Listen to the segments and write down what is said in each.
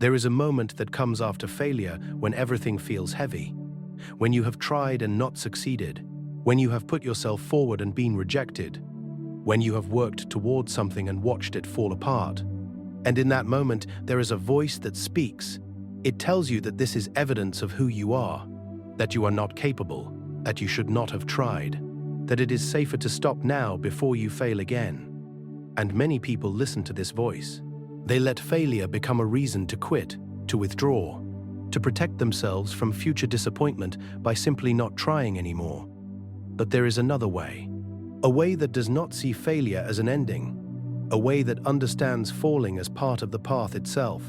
There is a moment that comes after failure when everything feels heavy, when you have tried and not succeeded, when you have put yourself forward and been rejected, when you have worked towards something and watched it fall apart. And in that moment, there is a voice that speaks. It tells you that this is evidence of who you are, that you are not capable, that you should not have tried, that it is safer to stop now before you fail again. And many people listen to this voice. They let failure become a reason to quit, to withdraw, to protect themselves from future disappointment by simply not trying anymore. But there is another way, a way that does not see failure as an ending, a way that understands falling as part of the path itself.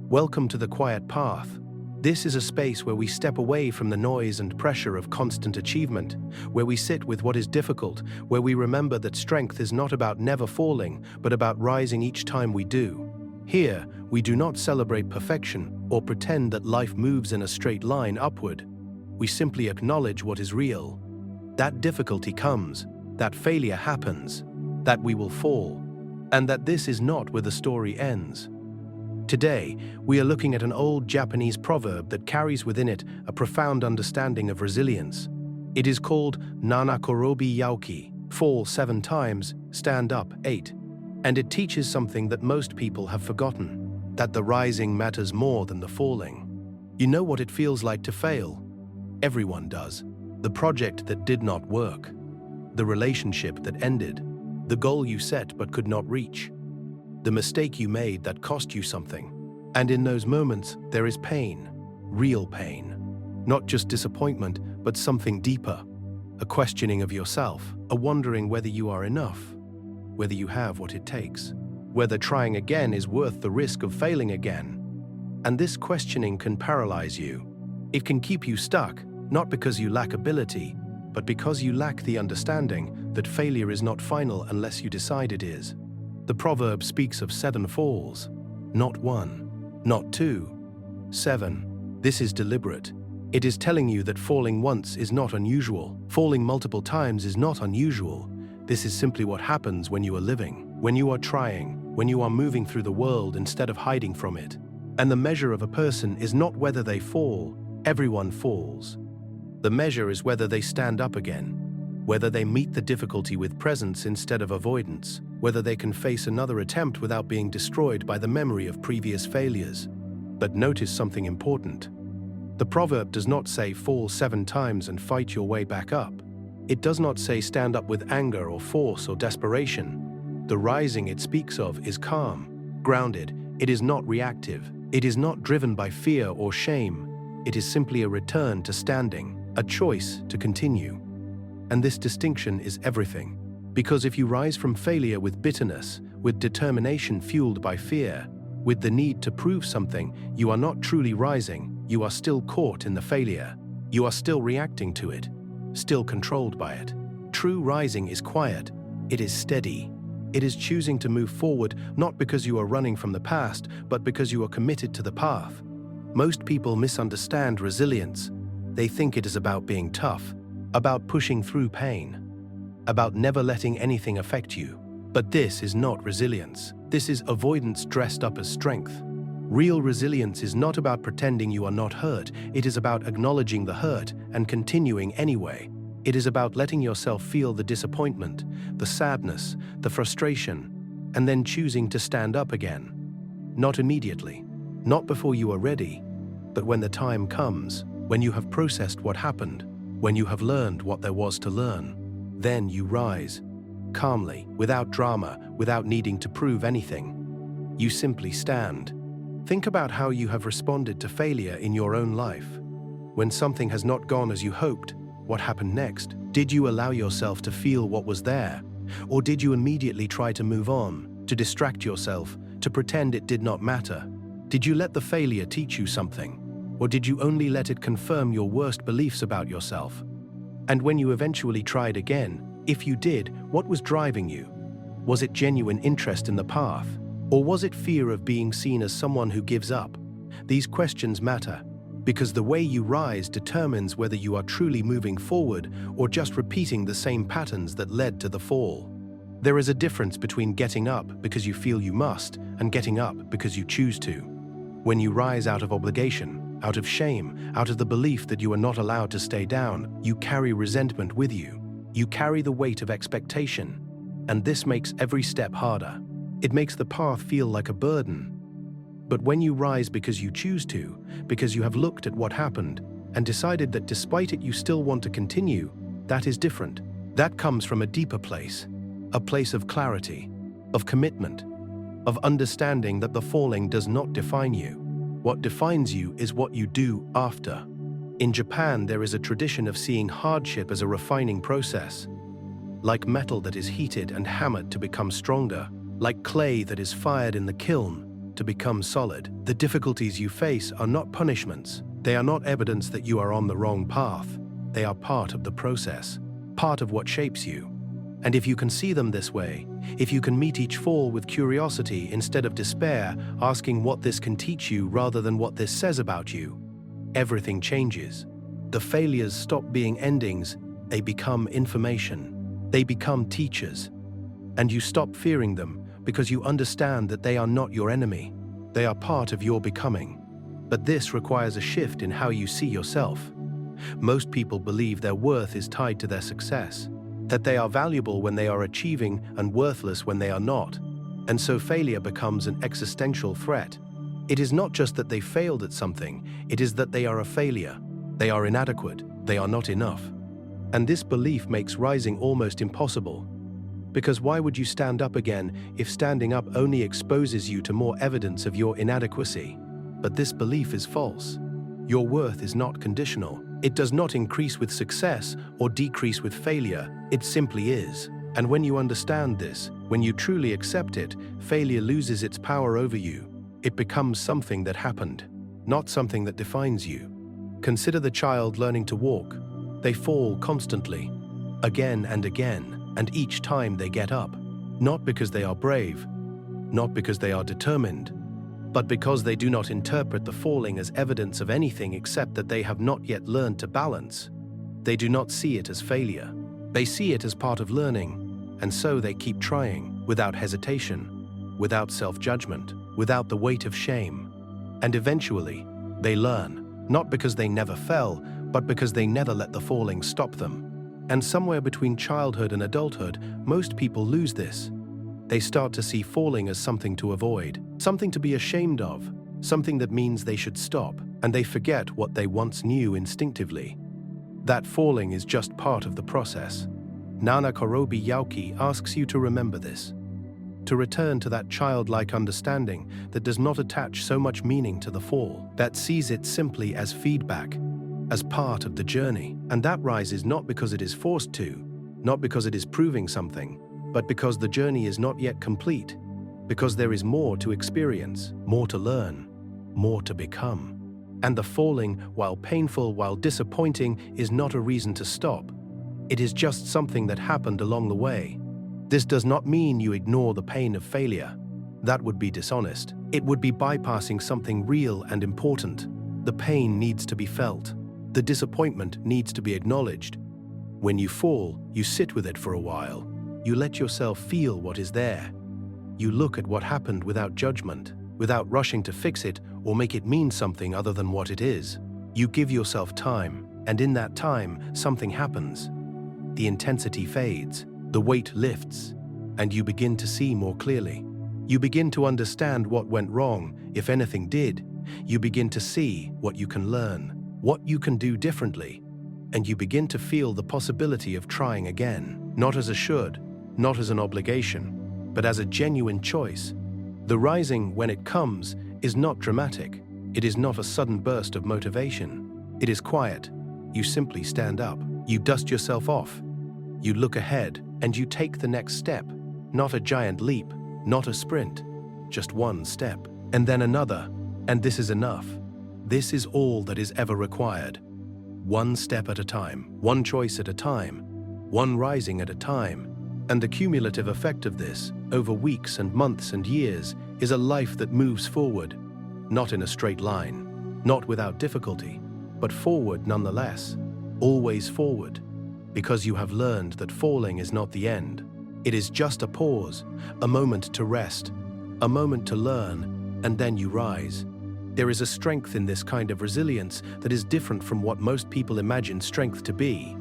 Welcome to the quiet path. This is a space where we step away from the noise and pressure of constant achievement, where we sit with what is difficult, where we remember that strength is not about never falling, but about rising each time we do. Here, we do not celebrate perfection or pretend that life moves in a straight line upward. We simply acknowledge what is real. That difficulty comes, that failure happens, that we will fall, and that this is not where the story ends. Today, we are looking at an old Japanese proverb that carries within it a profound understanding of resilience. It is called Nanakorobi Yaoki, fall 7 times, stand up 8. And it teaches something that most people have forgotten, that the rising matters more than the falling. You know what it feels like to fail? Everyone does. The project that did not work, the relationship that ended, the goal you set but could not reach, the mistake you made that cost you something. And in those moments, there is pain, real pain. Not just disappointment, but something deeper. A questioning of yourself, a wondering whether you are enough, whether you have what it takes, whether trying again is worth the risk of failing again. And this questioning can paralyze you. It can keep you stuck, not because you lack ability, but because you lack the understanding that failure is not final unless you decide it is. The proverb speaks of 7 falls, not 1, not 2, 7. This is deliberate. It is telling you that falling once is not unusual. Falling multiple times is not unusual. This is simply what happens when you are living, when you are trying, when you are moving through the world instead of hiding from it. And the measure of a person is not whether they fall. Everyone falls. The measure is whether they stand up again, whether they meet the difficulty with presence instead of avoidance, whether they can face another attempt without being destroyed by the memory of previous failures. But notice something important. The proverb does not say fall 7 times and fight your way back up. It does not say stand up with anger or force or desperation. The rising it speaks of is calm, grounded. It is not reactive. It is not driven by fear or shame. It is simply a return to standing, a choice to continue. And this distinction is everything. Because if you rise from failure with bitterness, with determination fueled by fear, with the need to prove something, you are not truly rising. You are still caught in the failure. You are still reacting to it, still controlled by it. True rising is quiet. It is steady. It is choosing to move forward not because you are running from the past, but because you are committed to the path. Most people misunderstand resilience. They think it is about being tough, about pushing through pain, about never letting anything affect you. But this is not resilience. This is avoidance dressed up as strength. Real resilience is not about pretending you are not hurt. It is about acknowledging the hurt and continuing anyway. It is about letting yourself feel the disappointment, the sadness, the frustration, and then choosing to stand up again. Not immediately, not before you are ready, but when the time comes, when you have processed what happened, when you have learned what there was to learn. Then you rise, calmly, without drama, without needing to prove anything. You simply stand. Think about how you have responded to failure in your own life. When something has not gone as you hoped, what happened next? Did you allow yourself to feel what was there? Or did you immediately try to move on, to distract yourself, to pretend it did not matter? Did you let the failure teach you something? Or did you only let it confirm your worst beliefs about yourself? And when you eventually tried again, if you did, what was driving you? Was it genuine interest in the path? Or was it fear of being seen as someone who gives up? These questions matter, because the way you rise determines whether you are truly moving forward or just repeating the same patterns that led to the fall. There is a difference between getting up because you feel you must and getting up because you choose to. When you rise out of obligation, out of shame, out of the belief that you are not allowed to stay down, you carry resentment with you. You carry the weight of expectation. And this makes every step harder. It makes the path feel like a burden. But when you rise because you choose to, because you have looked at what happened and decided that despite it you still want to continue, that is different. That comes from a deeper place, a place of clarity, of commitment, of understanding that the falling does not define you. What defines you is what you do after. In Japan, there is a tradition of seeing hardship as a refining process, like metal that is heated and hammered to become stronger, like clay that is fired in the kiln to become solid. The difficulties you face are not punishments. They are not evidence that you are on the wrong path. They are part of the process, part of what shapes you. And if you can see them this way, if you can meet each fall with curiosity instead of despair, asking what this can teach you rather than what this says about you, everything changes. The failures stop being endings, they become information. They become teachers. And you stop fearing them because you understand that they are not your enemy. They are part of your becoming. But this requires a shift in how you see yourself. Most people believe their worth is tied to their success, that they are valuable when they are achieving and worthless when they are not. And so failure becomes an existential threat. It is not just that they failed at something, it is that they are a failure. They are inadequate, they are not enough. And this belief makes rising almost impossible. Because why would you stand up again if standing up only exposes you to more evidence of your inadequacy? But this belief is false. Your worth is not conditional. It does not increase with success or decrease with failure. It simply is. And when you understand this, when you truly accept it, failure loses its power over you. It becomes something that happened, not something that defines you. Consider the child learning to walk. They fall constantly, again and again, and each time they get up. Not because they are brave, not because they are determined, but because they do not interpret the falling as evidence of anything except that they have not yet learned to balance. They do not see it as failure. They see it as part of learning, and so they keep trying, without hesitation, without self-judgment, without the weight of shame. And eventually, they learn, not because they never fell, but because they never let the falling stop them. And somewhere between childhood and adulthood, most people lose this. They start to see falling as something to avoid, something to be ashamed of, something that means they should stop, and they forget what they once knew instinctively. That falling is just part of the process. Nanakorobi Yaoki asks you to remember this, to return to that childlike understanding that does not attach so much meaning to the fall, that sees it simply as feedback, as part of the journey. And that rises not because it is forced to, not because it is proving something, but because the journey is not yet complete, because there is more to experience, more to learn, more to become. And the falling, while painful, while disappointing, is not a reason to stop. It is just something that happened along the way. This does not mean you ignore the pain of failure. That would be dishonest. It would be bypassing something real and important. The pain needs to be felt. The disappointment needs to be acknowledged. When you fall, you sit with it for a while. You let yourself feel what is there. You look at what happened without judgment, without rushing to fix it or make it mean something other than what it is. You give yourself time, and in that time, something happens. The intensity fades, the weight lifts, and you begin to see more clearly. You begin to understand what went wrong, if anything did. You begin to see what you can learn, what you can do differently, and you begin to feel the possibility of trying again, not as a should, not as an obligation, but as a genuine choice. The rising, when it comes, is not dramatic. It is not a sudden burst of motivation. It is quiet. You simply stand up. You dust yourself off. You look ahead, and you take the next step. Not a giant leap, not a sprint, just one step, and then another, and this is enough. This is all that is ever required. One step at a time, one choice at a time, one rising at a time. And the cumulative effect of this, over weeks and months and years, is a life that moves forward, not in a straight line, not without difficulty, but forward nonetheless, always forward, because you have learned that falling is not the end. It is just a pause, a moment to rest, a moment to learn, and then you rise. There is a strength in this kind of resilience that is different from what most people imagine strength to be.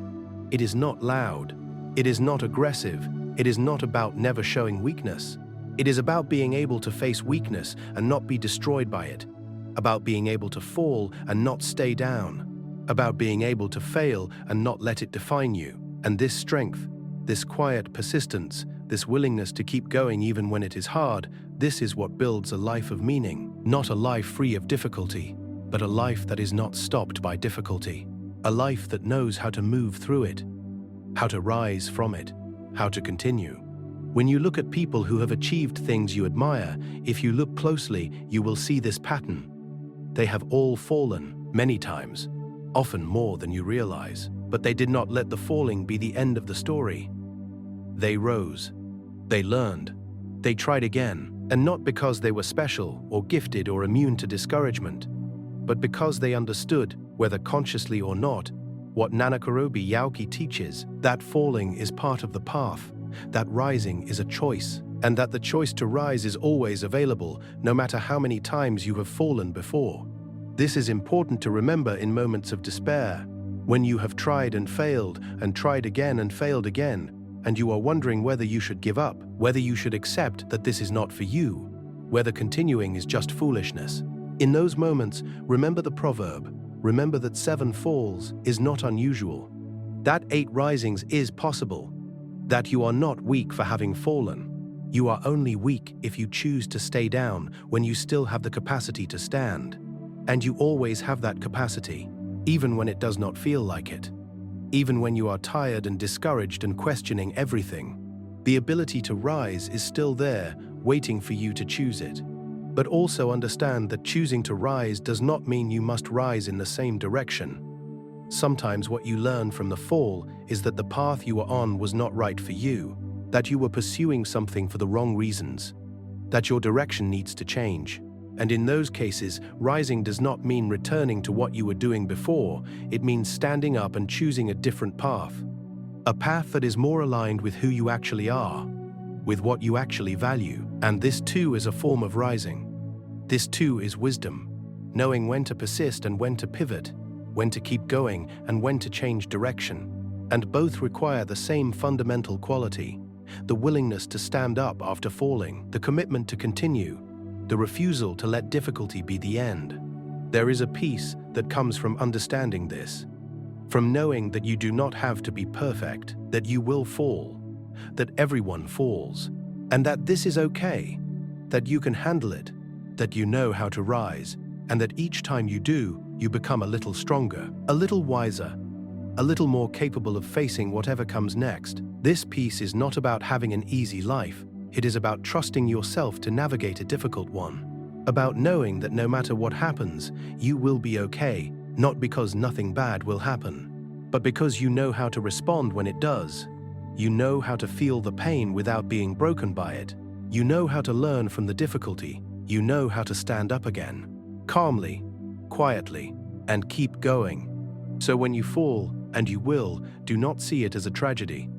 It is not loud. It is not aggressive. It is not about never showing weakness. It is about being able to face weakness and not be destroyed by it. About being able to fall and not stay down. About being able to fail and not let it define you. And this strength, this quiet persistence, this willingness to keep going even when it is hard, this is what builds a life of meaning. Not a life free of difficulty, but a life that is not stopped by difficulty. A life that knows how to move through it, how to rise from it, how to continue. When you look at people who have achieved things you admire, if you look closely, you will see this pattern. They have all fallen, many times, often more than you realize, but they did not let the falling be the end of the story. They rose. They learned. They tried again, and not because they were special or gifted or immune to discouragement, but because they understood, whether consciously or not, what Nanakorobi Yaoki teaches, that falling is part of the path, that rising is a choice, and that the choice to rise is always available, no matter how many times you have fallen before. This is important to remember in moments of despair, when you have tried and tried again and failed again, and you are wondering whether you should give up, whether you should accept that this is not for you, whether continuing is just foolishness. In those moments, remember the proverb, remember that 7 falls is not unusual, that 8 risings is possible, that you are not weak for having fallen. You are only weak if you choose to stay down when you still have the capacity to stand. And you always have that capacity, even when it does not feel like it. Even when you are tired and discouraged and questioning everything, the ability to rise is still there, waiting for you to choose it. But also understand that choosing to rise does not mean you must rise in the same direction. Sometimes what you learn from the fall is that the path you were on was not right for you, that you were pursuing something for the wrong reasons, that your direction needs to change. And in those cases, rising does not mean returning to what you were doing before, it means standing up and choosing a different path. A path that is more aligned with who you actually are, with what you actually value. And this too is a form of rising. This too is wisdom, knowing when to persist and when to pivot, when to keep going and when to change direction. And both require the same fundamental quality, the willingness to stand up after falling, the commitment to continue, the refusal to let difficulty be the end. There is a peace that comes from understanding this, from knowing that you do not have to be perfect, that you will fall, that everyone falls, and that this is okay, that you can handle it, that you know how to rise, and that each time you do, you become a little stronger, a little wiser, a little more capable of facing whatever comes next. This peace is not about having an easy life. It is about trusting yourself to navigate a difficult one, about knowing that no matter what happens, you will be okay, not because nothing bad will happen, but because you know how to respond when it does. You know how to feel the pain without being broken by it. You know how to learn from the difficulty. You know how to stand up again, calmly, quietly, and keep going. So when you fall, and you will, do not see it as a tragedy.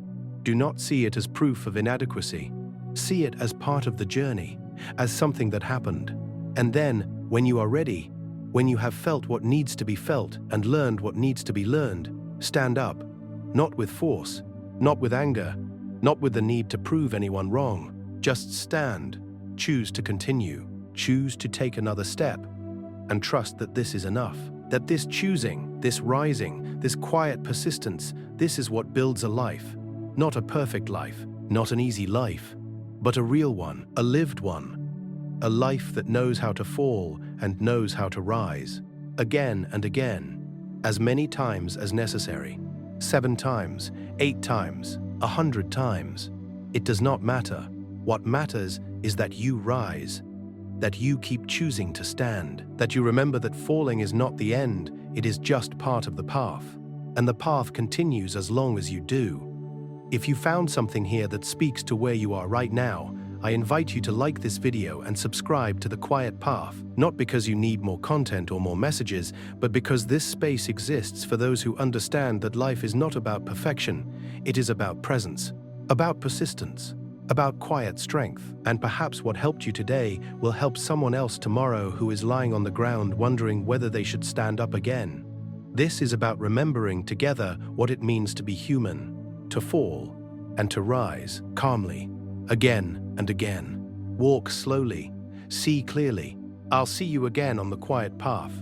Do not see it as proof of inadequacy. See it as part of the journey, as something that happened. And then, when you are ready, when you have felt what needs to be felt and learned what needs to be learned, stand up, not with force, not with anger, not with the need to prove anyone wrong. Just stand, choose to continue, choose to take another step, and trust that this is enough. That this choosing, this rising, this quiet persistence, this is what builds a life. Not a perfect life, not an easy life, but a real one, a lived one. A life that knows how to fall and knows how to rise. Again and again, as many times as necessary. 7 times, 8 times, 100 times. It does not matter. What matters is that you rise, that you keep choosing to stand, that you remember that falling is not the end, it is just part of the path. And the path continues as long as you do. If you found something here that speaks to where you are right now, I invite you to like this video and subscribe to The Quiet Path, not because you need more content or more messages, but because this space exists for those who understand that life is not about perfection, it is about presence, about persistence, about quiet strength, and perhaps what helped you today will help someone else tomorrow who is lying on the ground wondering whether they should stand up again. This is about remembering together what it means to be human, to fall, and to rise calmly, again and again. Walk slowly, see clearly. I'll see you again on the quiet path.